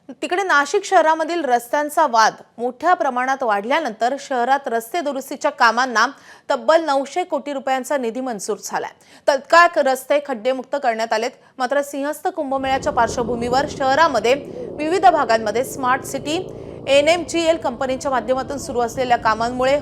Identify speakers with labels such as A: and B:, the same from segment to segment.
A: तिकडे नाशिक शहरामधील रस्त्यांचा वाद मोठ्या प्रमाणात वाढल्यानंतर शहरात रस्ते दुरुस्तीच्या कामांना तब्बल 900 कोटी रुपयांचा निधी मंजूर झालाय। तत्काळ रस्ते खड्डेमुक्त करण्यात आलेत। मात्र सिंहस्थ कुंभमेळ्याच्या पार्श्वभूमीवर शहरामध्ये विविध भागांमध्ये स्मार्ट सिटी NMGL कंपनीच्या माध्यमातून सुरू असलेल्या कामांमुळे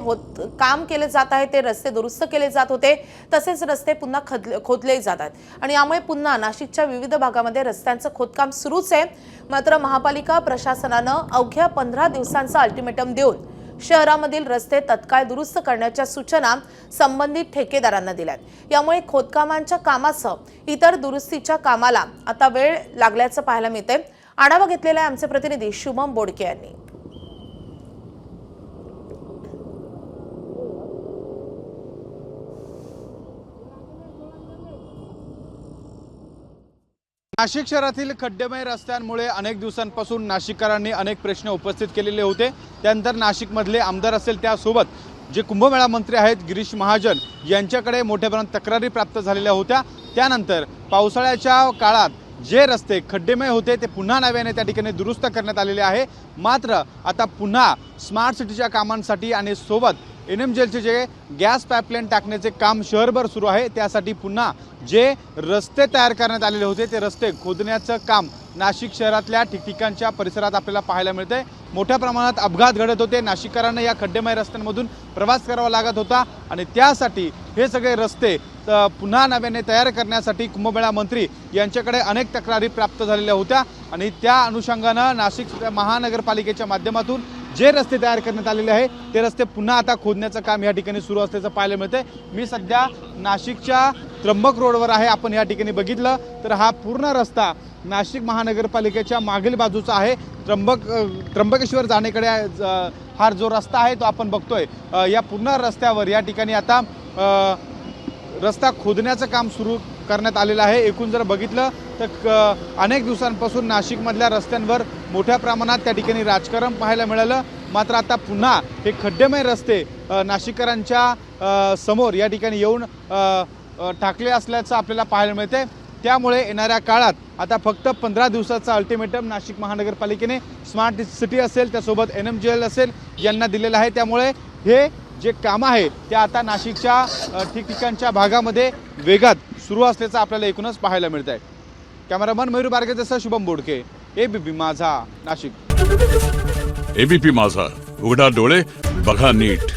A: काम केले जात आहे। ते रस्ते दुरुस्त केले जात होते, तसेच रस्ते पुन्हा खोदले जात आहेत आणि यामुळे पुन्हा नाशिकच्या विविध भागामध्ये रस्त्यांचं खोदकाम सुरूच आहे। मात्र महापालिका प्रशासनानं अवघ्या 15 दिवसांचा अल्टिमेटम देऊन शहरामधील रस्ते तत्काळ दुरुस्त करण्याच्या सूचना संबंधित ठेकेदारांना दिल्यात। यामुळे खोदकामांच्या कामासह इतर दुरुस्तीच्या कामाला आता वेळ लागल्याचं पाहायला मिळतंय। आढावा घेतलेला आहे आमचे प्रतिनिधी शुभम बोडके यांनी।
B: नाशिक शहरातील खड्डेमय रस्त्यांमुळे अनेक दिवसांपासून नाशिककरांनी अनेक प्रश्न उपस्थित केलेले होते। त्यानंतर नाशिकमधले आमदार असेल त्यासोबत जे कुंभमेळा मंत्री आहेत गिरीश महाजन यांच्याकडे मोठ्या प्रमाणात तक्रारी प्राप्त झालेल्या होत्या। त्यानंतर पावसाळ्याच्या काळात जे रस्ते खड्डेमय होते ते पुन्हा नव्याने त्या ठिकाणी दुरुस्त करण्यात आलेले आहे। मात्र आता पुन्हा स्मार्ट सिटीच्या कामांसाठी आणि सोबत NMGLचे जे गॅस पाईपलाईन टाकण्याचे काम शहरभर सुरू आहे, त्यासाठी पुन्हा जे रस्ते तयार करण्यात आलेले होते ते रस्ते खोदण्याचं काम नाशिक शहरातल्या ठिकठिकाणच्या परिसरात आपल्याला पाहायला मिळते। मोठ्या प्रमाणात अपघात घडत होते, नाशिककरांना या खड्डेमय रस्त्यांमधून प्रवास करावा लागत होता आणि त्यासाठी हे सगळे रस्ते पुन्हा नव्याने तयार करण्यासाठी कुंभमेळा मंत्री यांच्याकडे अनेक तक्रारी प्राप्त झालेल्या होत्या आणि त्या अनुषंगानं नाशिक महानगरपालिकेच्या माध्यमातून जे रस्ते तयार करण्यात आलेले आहे ते रस्ते पुन्हा आता खोदण्याचं काम या ठिकाणी सुरू असल्याचं पाहायला मिळते। मी सध्या नाशिकच्या त्र्यंबक रोडवर आहे। आपण या ठिकाणी बघितलं तर हा पूर्ण रस्ता नाशिक महानगरपालिकेच्या मागील बाजूचा आहे। त्र्यंबकेश्वर जाण्याकडे हा जो रस्ता आहे तो आपण बघतोय। या पूर्ण रस्त्यावर या ठिकाणी आता रस्ता खोदण्याचं काम सुरू करण्यात आलेलं आहे। एकूण जर बघितलं तर अनेक दिवसांपासून नाशिकमधल्या रस्त्यांवर मोठ्या प्रमाणात त्या ठिकाणी राजकारण पाहायला मिळालं। मात्र आता पुन्हा हे खड्डेमय रस्ते नाशिककरांच्या समोर या ठिकाणी येऊन टाकले असल्याचं आपल्याला पाहायला मिळते। त्यामुळे येणाऱ्या काळात आता फक्त 15 दिवसाचा अल्टिमेटम नाशिक महानगरपालिकेने स्मार्ट सिटी असेल त्यासोबत NMGL असेल यांना दिलेलं आहे। त्यामुळे हे जे काम आहे ते आता नाशिकच्या ठिकठिकाणच्या भागामध्ये वेगात सुरू असल्याचं आपल्याला एकूणच पाहायला मिळत आहे। कॅमेरामन मयूर बारगेसह शुभम बोडके, ABP माझा, नाशिक।
C: ABP माझा, उघडा डोळे बघा नीट।